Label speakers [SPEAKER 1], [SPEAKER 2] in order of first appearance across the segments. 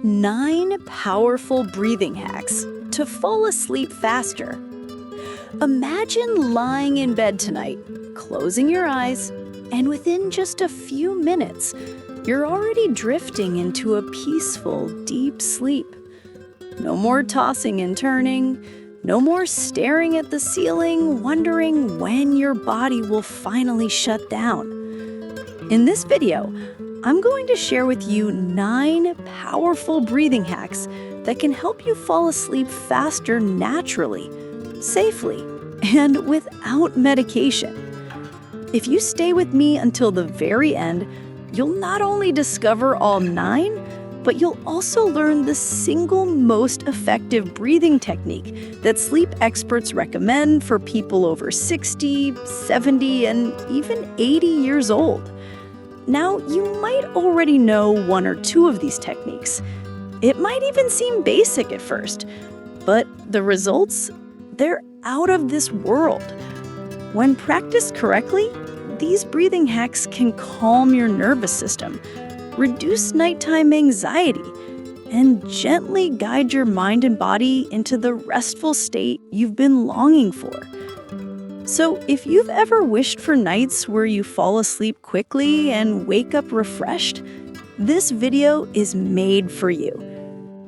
[SPEAKER 1] 9 powerful breathing hacks to fall asleep faster. Imagine lying in bed tonight, closing your eyes, and within just a few minutes, you're already drifting into a peaceful, deep sleep. No more tossing and turning, no more staring at the ceiling, wondering when your body will finally shut down. In this video, I'm going to share with you 9 powerful breathing hacks that can help you fall asleep faster naturally, safely, and without medication. If you stay with me until the very end, you'll not only discover all 9, but you'll also learn the single most effective breathing technique that sleep experts recommend for people over 60, 70, and even 80 years old. Now, you might already know 1 or 2 of these techniques. It might even seem basic at first, but the results, they're out of this world. When practiced correctly, these breathing hacks can calm your nervous system, reduce nighttime anxiety, and gently guide your mind and body into the restful state you've been longing for. So, if you've ever wished for nights where you fall asleep quickly and wake up refreshed, this video is made for you.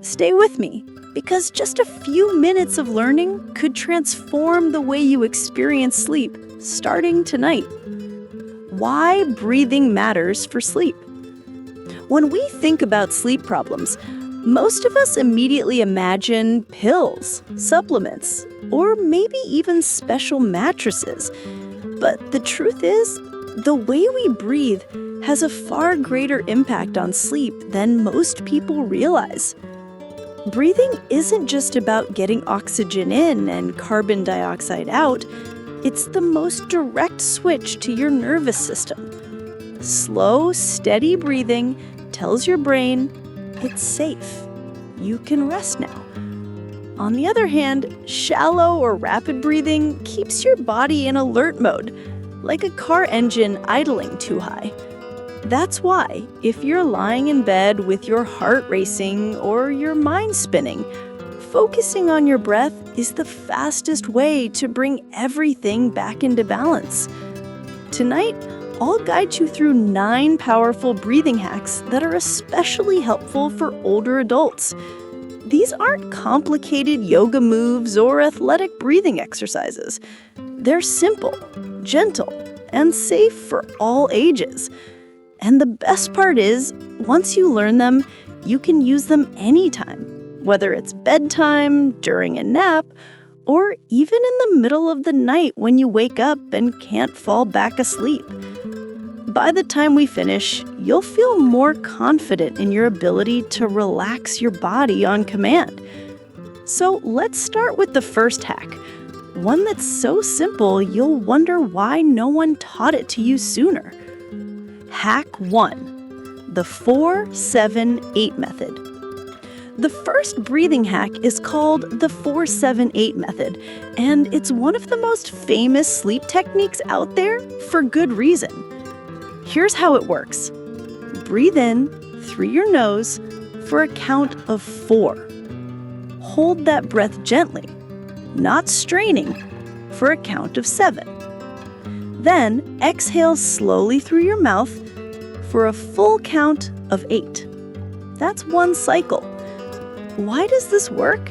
[SPEAKER 1] Stay with me, because just a few minutes of learning could transform the way you experience sleep starting tonight. Why breathing matters for sleep. When we think about sleep problems, most of us immediately imagine pills, supplements, or maybe even special mattresses. But the truth is, the way we breathe has a far greater impact on sleep than most people realize. Breathing isn't just about getting oxygen in and carbon dioxide out. It's the most direct switch to your nervous system. Slow, steady breathing tells your brain it's safe. You can rest now. On the other hand, shallow or rapid breathing keeps your body in alert mode, like a car engine idling too high. That's why, if you're lying in bed with your heart racing or your mind spinning, focusing on your breath is the fastest way to bring everything back into balance. Tonight, I'll guide you through 9 powerful breathing hacks that are especially helpful for older adults. These aren't complicated yoga moves or athletic breathing exercises. They're simple, gentle, and safe for all ages. And the best part is, once you learn them, you can use them anytime, whether it's bedtime, during a nap, or even in the middle of the night when you wake up and can't fall back asleep. By the time we finish, you'll feel more confident in your ability to relax your body on command. So let's start with the first hack, one that's so simple you'll wonder why no one taught it to you sooner. Hack 1, the 4-7-8 method. The first breathing hack is called the 4-7-8 method, and it's one of the most famous sleep techniques out there for good reason. Here's how it works. Breathe in through your nose for a count of 4. Hold that breath gently, not straining, for a count of 7. Then exhale slowly through your mouth for a full count of 8. That's 1 cycle. Why does this work?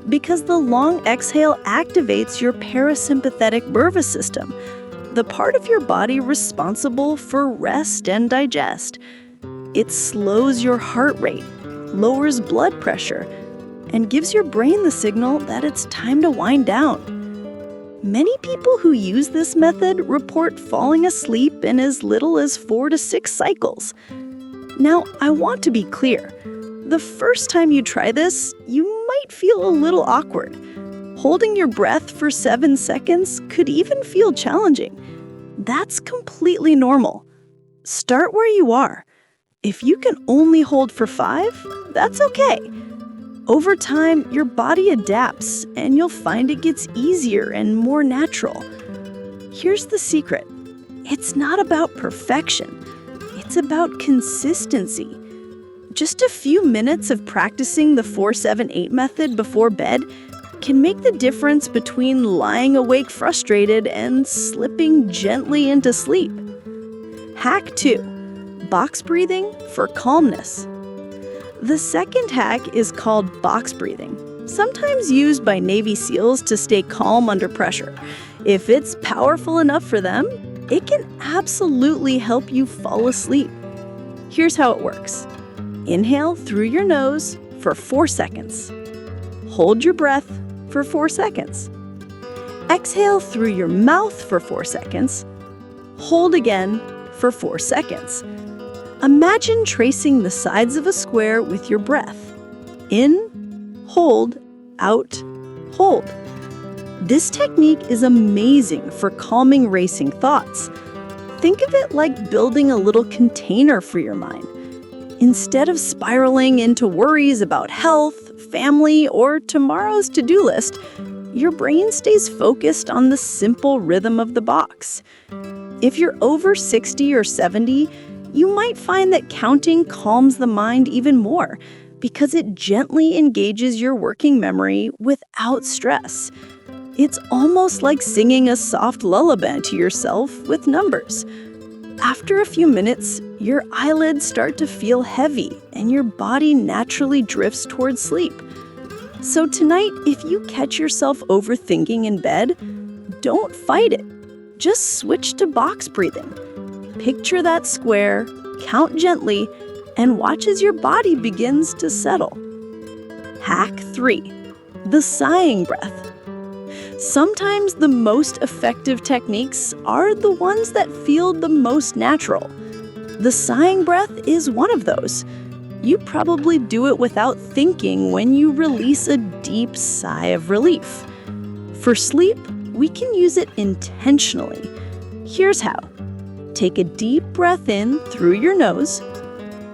[SPEAKER 1] Because the long exhale activates your parasympathetic nervous system, the part of your body responsible for rest and digest. It slows your heart rate, lowers blood pressure, and gives your brain the signal that it's time to wind down. Many people who use this method report falling asleep in as little as 4 to 6 cycles. Now, I want to be clear. The first time you try this, you might feel a little awkward. Holding your breath for 7 seconds could even feel challenging. That's completely normal. Start where you are. If you can only hold for 5, that's okay. Over time, your body adapts, and you'll find it gets easier and more natural. Here's the secret. It's not about perfection. It's about consistency. Just a few minutes of practicing the 4-7-8 method before bed can make the difference between lying awake frustrated and slipping gently into sleep. Hack 2. Box breathing for calmness. The second hack is called box breathing, sometimes used by Navy SEALs to stay calm under pressure. If it's powerful enough for them, it can absolutely help you fall asleep. Here's how it works. Inhale through your nose for 4 seconds. Hold your breath for 4 seconds. Exhale through your mouth for 4 seconds. Hold again for 4 seconds. Imagine tracing the sides of a square with your breath. In, hold, out, hold. This technique is amazing for calming racing thoughts. Think of it like building a little container for your mind. Instead of spiraling into worries about health, family, or tomorrow's to-do list, your brain stays focused on the simple rhythm of the box. If you're over 60 or 70, you might find that counting calms the mind even more because it gently engages your working memory without stress. It's almost like singing a soft lullaby to yourself with numbers. After a few minutes, your eyelids start to feel heavy and your body naturally drifts towards sleep. So tonight, if you catch yourself overthinking in bed, don't fight it. Just switch to box breathing. Picture that square, count gently, and watch as your body begins to settle. Hack 3. The sighing breath. Sometimes the most effective techniques are the ones that feel the most natural. The sighing breath is one of those. You probably do it without thinking when you release a deep sigh of relief. For sleep, we can use it intentionally. Here's how. Take a deep breath in through your nose,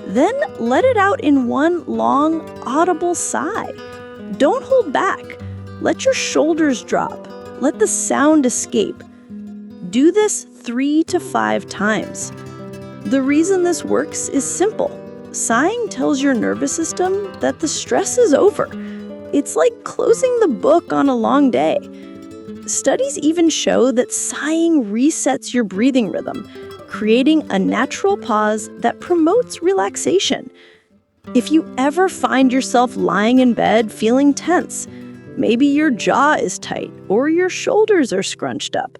[SPEAKER 1] then let it out in one long, audible sigh. Don't hold back. Let your shoulders drop. Let the sound escape. Do this 3 to 5 times. The reason this works is simple. Sighing tells your nervous system that the stress is over. It's like closing the book on a long day. Studies even show that sighing resets your breathing rhythm, creating a natural pause that promotes relaxation. If you ever find yourself lying in bed feeling tense, maybe your jaw is tight or your shoulders are scrunched up,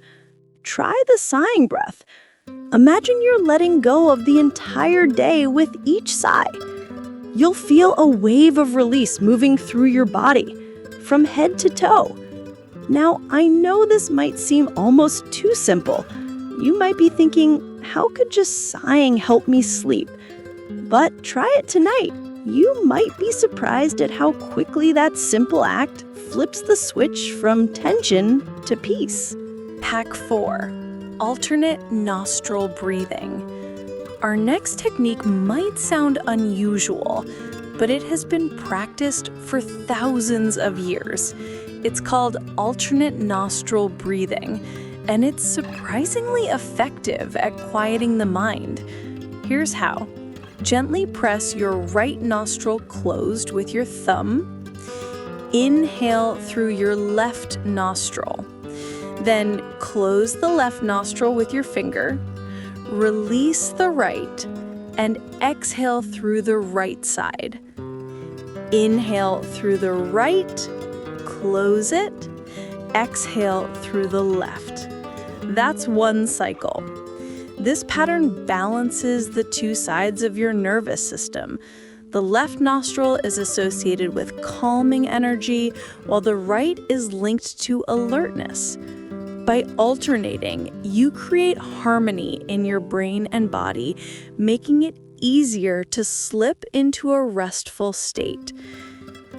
[SPEAKER 1] try the sighing breath. Imagine you're letting go of the entire day with each sigh. You'll feel a wave of release moving through your body, from head to toe. Now, I know this might seem almost too simple. You might be thinking, how could just sighing help me sleep? But try it tonight. You might be surprised at how quickly that simple act flips the switch from tension to peace.
[SPEAKER 2] Hack 4. Alternate nostril breathing. Our next technique might sound unusual, but it has been practiced for thousands of years. It's called alternate nostril breathing, and it's surprisingly effective at quieting the mind. Here's how. Gently press your right nostril closed with your thumb. Inhale through your left nostril. Then close the left nostril with your finger, release the right, and exhale through the right side. Inhale through the right, close it, exhale through the left. That's one cycle. This pattern balances the two sides of your nervous system. The left nostril is associated with calming energy, while the right is linked to alertness. By alternating, you create harmony in your brain and body, making it easier to slip into a restful state.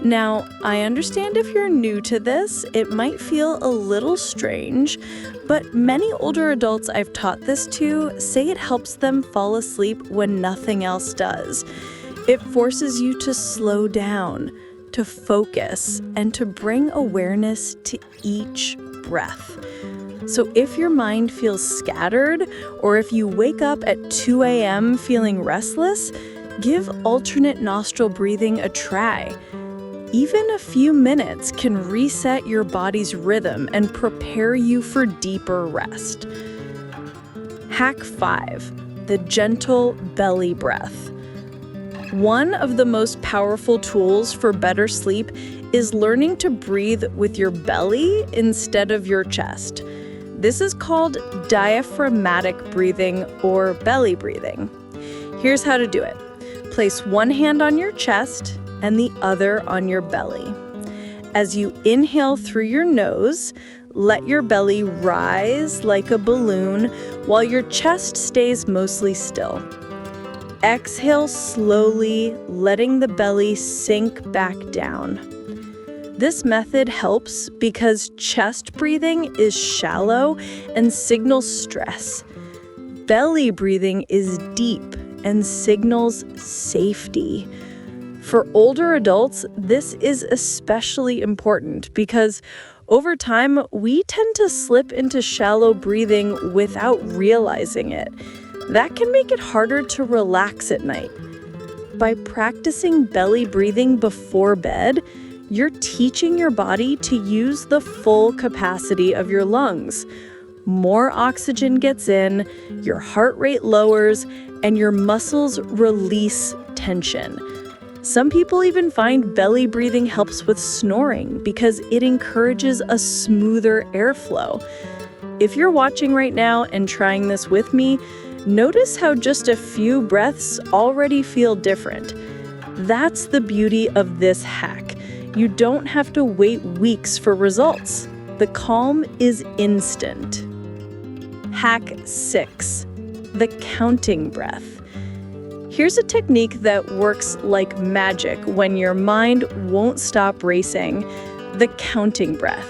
[SPEAKER 2] Now, I understand if you're new to this, it might feel a little strange, but many older adults I've taught this to say it helps them fall asleep when nothing else does. It forces you to slow down, to focus, and to bring awareness to each breath. So if your mind feels scattered, or if you wake up at 2 a.m. feeling restless, Give alternate nostril breathing a try. Even a few minutes can reset your body's rhythm and prepare you for deeper rest. Hack 5. The gentle belly breath. One of the most powerful tools for better sleep is learning to breathe with your belly instead of your chest. This is called diaphragmatic breathing or belly breathing. Here's how to do it. Place one hand on your chest and the other on your belly. As you inhale through your nose, let your belly rise like a balloon while your chest stays mostly still. Exhale slowly, letting the belly sink back down. This method helps because chest breathing is shallow and signals stress. Belly breathing is deep and signals safety. For older adults, this is especially important because over time, we tend to slip into shallow breathing without realizing it. That can make it harder to relax at night. By practicing belly breathing before bed, you're teaching your body to use the full capacity of your lungs. More oxygen gets in, your heart rate lowers, and your muscles release tension. Some people even find belly breathing helps with snoring because it encourages a smoother airflow. If you're watching right now and trying this with me, notice how just a few breaths already feel different. That's the beauty of this hack. You don't have to wait weeks for results. The calm is instant. Hack 6. The counting breath. Here's a technique that works like magic when your mind won't stop racing. The counting breath.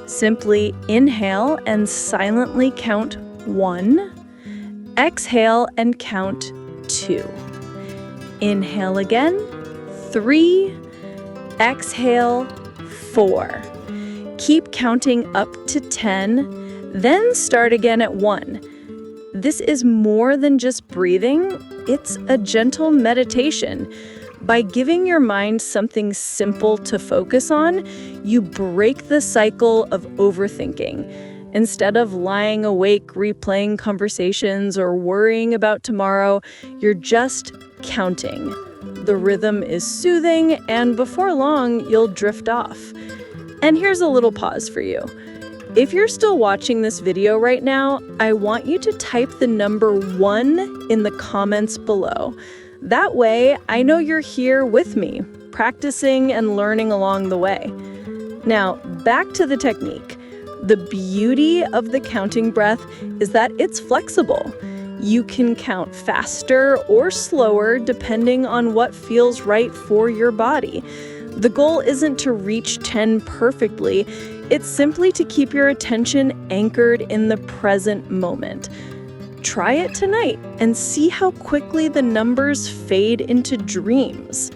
[SPEAKER 2] Simply inhale and silently count 1. Exhale and count 2. Inhale again, 3. Exhale, 4. Keep counting up to 10, then start again at 1. This is more than just breathing, it's a gentle meditation. By giving your mind something simple to focus on, you break the cycle of overthinking. Instead of lying awake, replaying conversations, or worrying about tomorrow, you're just counting. The rhythm is soothing, and before long, you'll drift off. And here's a little pause for you. If you're still watching this video right now, I want you to type the number 1 in the comments below. That way, I know you're here with me, practicing and learning along the way. Now, back to the technique. The beauty of the counting breath is that it's flexible. You can count faster or slower depending on what feels right for your body. The goal isn't to reach 10 perfectly, it's simply to keep your attention anchored in the present moment. Try it tonight and see how quickly the numbers fade into dreams.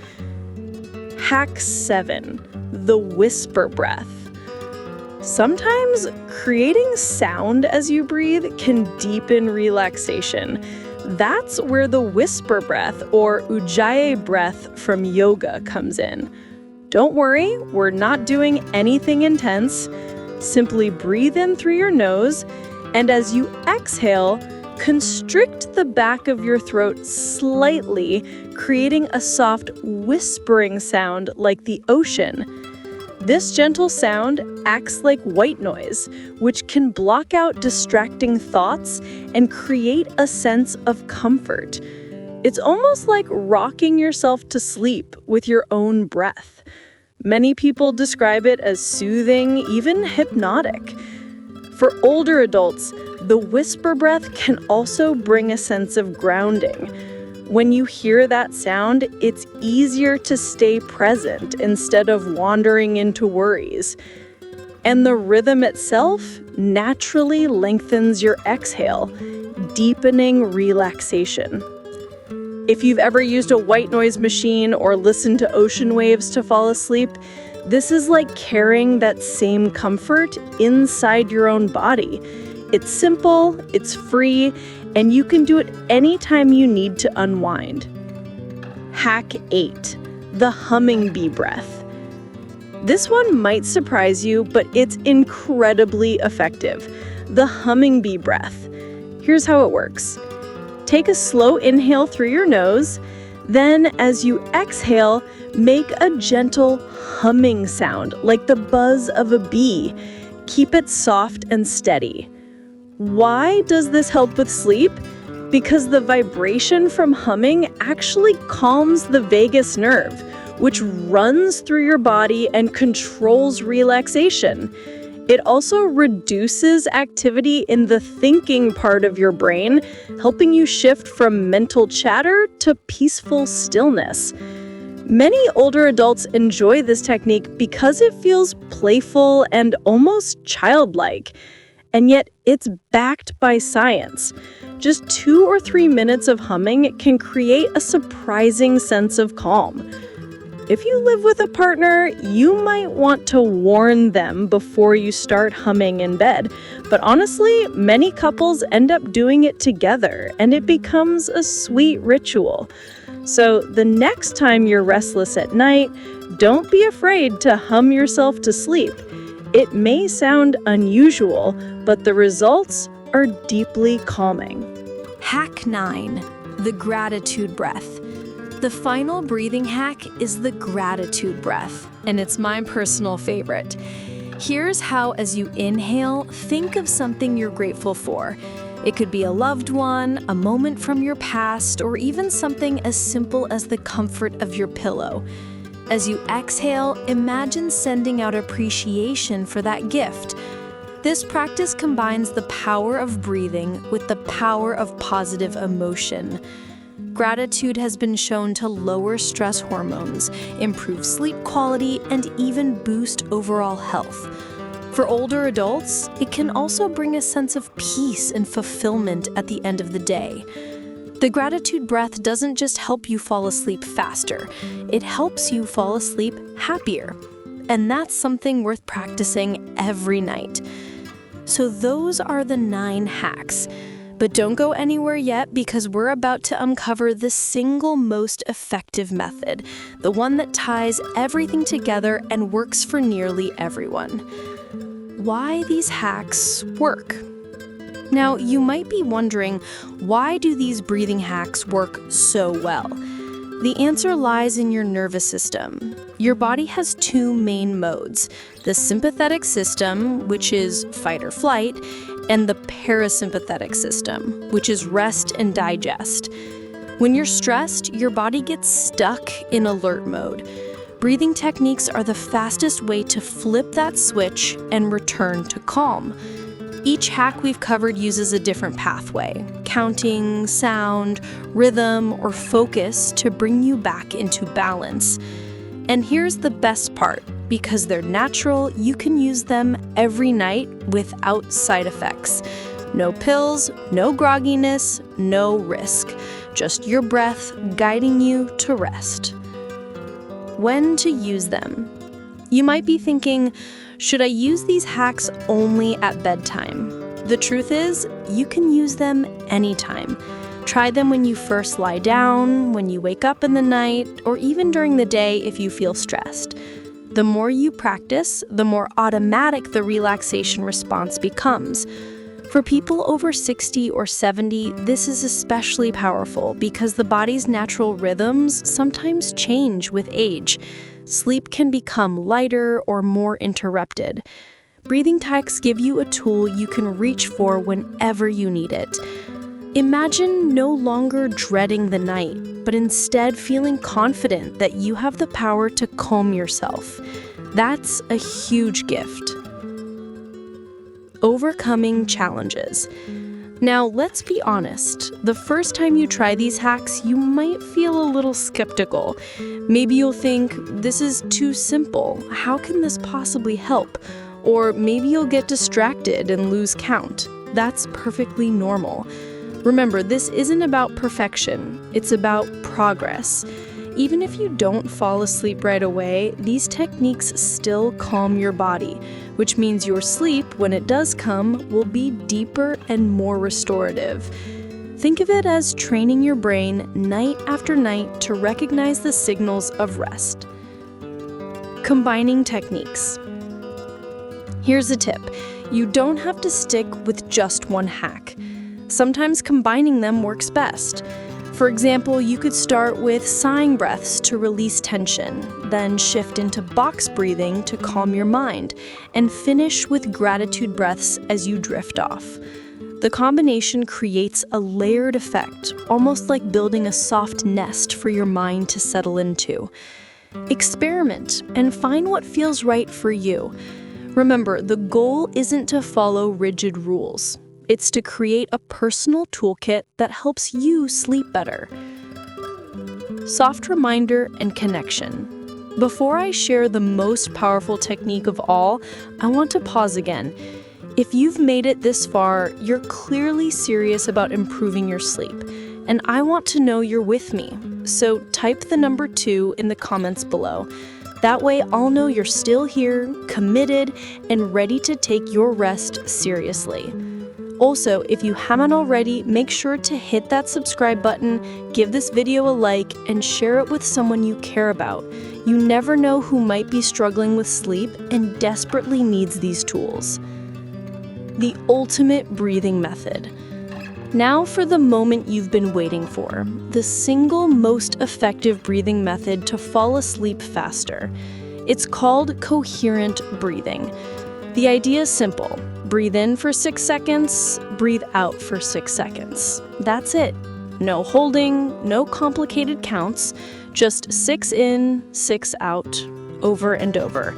[SPEAKER 2] Hack 7. The whisper breath. Sometimes creating sound as you breathe can deepen relaxation. That's where the whisper breath or ujjayi breath from yoga comes in. Don't worry, we're not doing anything intense. Simply breathe in through your nose, and as you exhale, constrict the back of your throat slightly, creating a soft whispering sound like the ocean. This gentle sound acts like white noise, which can block out distracting thoughts and create a sense of comfort. It's almost like rocking yourself to sleep with your own breath. Many people describe it as soothing, even hypnotic. For older adults, the whisper breath can also bring a sense of grounding. When you hear that sound, it's easier to stay present instead of wandering into worries. And the rhythm itself naturally lengthens your exhale, deepening relaxation. If you've ever used a white noise machine or listened to ocean waves to fall asleep, this is like carrying that same comfort inside your own body. It's simple, it's free, and you can do it anytime you need to unwind. Hack 8, the humming bee breath. This one might surprise you, but it's incredibly effective. The humming bee breath. Here's how it works. Take a slow inhale through your nose. Then, as you exhale, make a gentle humming sound, like the buzz of a bee. Keep it soft and steady. Why does this help with sleep? Because the vibration from humming actually calms the vagus nerve, which runs through your body and controls relaxation. It also reduces activity in the thinking part of your brain, helping you shift from mental chatter to peaceful stillness. Many older adults enjoy this technique because it feels playful and almost childlike. And yet, it's backed by science. Just 2 or 3 minutes of humming can create a surprising sense of calm. If you live with a partner, you might want to warn them before you start humming in bed. But honestly, many couples end up doing it together, and it becomes a sweet ritual. So the next time you're restless at night, don't be afraid to hum yourself to sleep. It may sound unusual, but the results are deeply calming.
[SPEAKER 1] Hack 9, the gratitude breath. The final breathing hack is the gratitude breath, and it's my personal favorite. Here's how, as you inhale, think of something you're grateful for. It could be a loved one, a moment from your past, or even something as simple as the comfort of your pillow. As you exhale, imagine sending out appreciation for that gift. This practice combines the power of breathing with the power of positive emotion. Gratitude has been shown to lower stress hormones, improve sleep quality, and even boost overall health. For older adults, it can also bring a sense of peace and fulfillment at the end of the day. The gratitude breath doesn't just help you fall asleep faster, it helps you fall asleep happier. And that's something worth practicing every night. So those are the 9 hacks. But don't go anywhere yet, because we're about to uncover the single most effective method, the one that ties everything together and works for nearly everyone. Why these hacks work. Now, you might be wondering, why do these breathing hacks work so well? The answer lies in your nervous system. Your body has 2 main modes, the sympathetic system, which is fight or flight, and the parasympathetic system, which is rest and digest. When you're stressed, your body gets stuck in alert mode. Breathing techniques are the fastest way to flip that switch and return to calm. Each hack we've covered uses a different pathway, counting, sound, rhythm, or focus to bring you back into balance. And here's the best part. Because they're natural, you can use them every night without side effects. No pills, no grogginess, no risk. Just your breath guiding you to rest. When to use them? You might be thinking, should I use these hacks only at bedtime? The truth is, you can use them anytime. Try them when you first lie down, when you wake up in the night, or even during the day if you feel stressed. The more you practice, the more automatic the relaxation response becomes. For people over 60 or 70, this is especially powerful because the body's natural rhythms sometimes change with age. Sleep can become lighter or more interrupted. Breathing techniques give you a tool you can reach for whenever you need it. Imagine no longer dreading the night, but instead feeling confident that you have the power to calm yourself. That's a huge gift. Overcoming challenges. Now, let's be honest. The first time you try these hacks, you might feel a little skeptical. Maybe you'll think, this is too simple. How can this possibly help? Or maybe you'll get distracted and lose count. That's perfectly normal. Remember, this isn't about perfection, it's about progress. Even if you don't fall asleep right away, these techniques still calm your body, which means your sleep, when it does come, will be deeper and more restorative.
[SPEAKER 2] Think of it as training your brain night after night to recognize the signals of rest. Combining techniques. Here's a tip. You don't have to stick with just one hack. Sometimes combining them works best. For example, you could start with sighing breaths to release tension, then shift into box breathing to calm your mind, and finish with gratitude breaths as you drift off. The combination creates a layered effect, almost like building a soft nest for your mind to settle into. Experiment and find what feels right for you. Remember, the goal isn't to follow rigid rules. It's to create a personal toolkit that helps you sleep better. Soft reminder and connection. Before I share the most powerful technique of all, I want to pause again. If you've made it this far, you're clearly serious about improving your sleep, and I want to know you're with me. So type the number 2 in the comments below. That way I'll know you're still here, committed, and ready to take your rest seriously. Also, if you haven't already, make sure to hit that subscribe button, give this video a like, and share it with someone you care about. You never know who might be struggling with sleep and desperately needs these tools. The ultimate breathing method. Now for the moment you've been waiting for, the single most effective breathing method to fall asleep faster. It's called coherent breathing. The idea is simple. Breathe in for 6 seconds, breathe out for 6 seconds. That's it. No holding, no complicated counts, just 6 in, 6 out, over and over.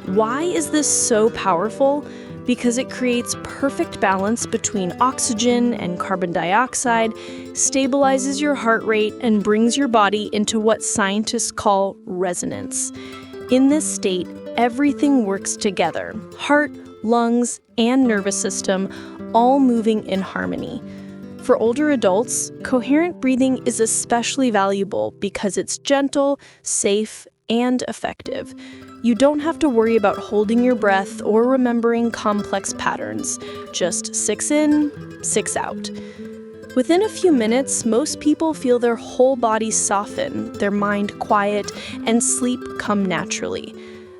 [SPEAKER 2] Why is this so powerful? Because it creates perfect balance between oxygen and carbon dioxide, stabilizes your heart rate, and brings your body into what scientists call resonance. In this state, everything works together: heart, lungs, and nervous system all moving in harmony. For older adults, coherent breathing is especially valuable because it's gentle, safe, and effective. You don't have to worry about holding your breath or remembering complex patterns. Just 6 in, 6 out. Within a few minutes, most people feel their whole body soften, their mind quiet, and sleep come naturally.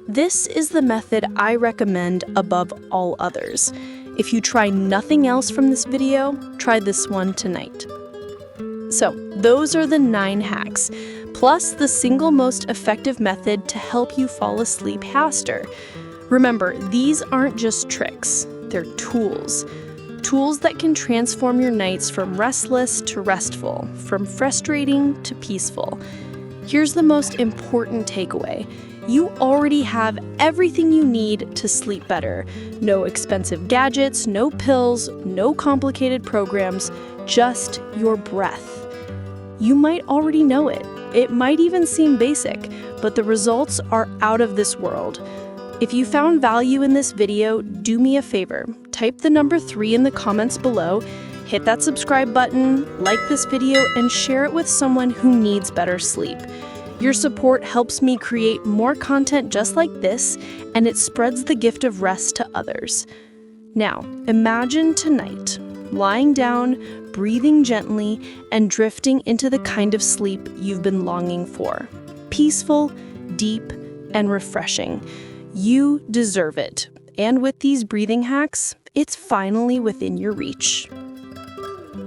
[SPEAKER 2] This is the method I recommend above all others. If you try nothing else from this video, try this one tonight. So, those are the 9 hacks, plus the single most effective method to help you fall asleep faster. Remember, these aren't just tricks, they're tools. Tools that can transform your nights from restless to restful, from frustrating to peaceful. Here's the most important takeaway. You already have everything you need to sleep better. No expensive gadgets, no pills, no complicated programs, just your breath. You might already know it. It might even seem basic, but the results are out of this world. If you found value in this video, do me a favor. Type the number 3 in the comments below, hit that subscribe button, like this video, and share it with someone who needs better sleep. Your support helps me create more content just like this, and it spreads the gift of rest to others. Now, imagine tonight, lying down, breathing gently, and drifting into the kind of sleep you've been longing for. Peaceful, deep, and refreshing. You deserve it. And with these breathing hacks, it's finally within your reach.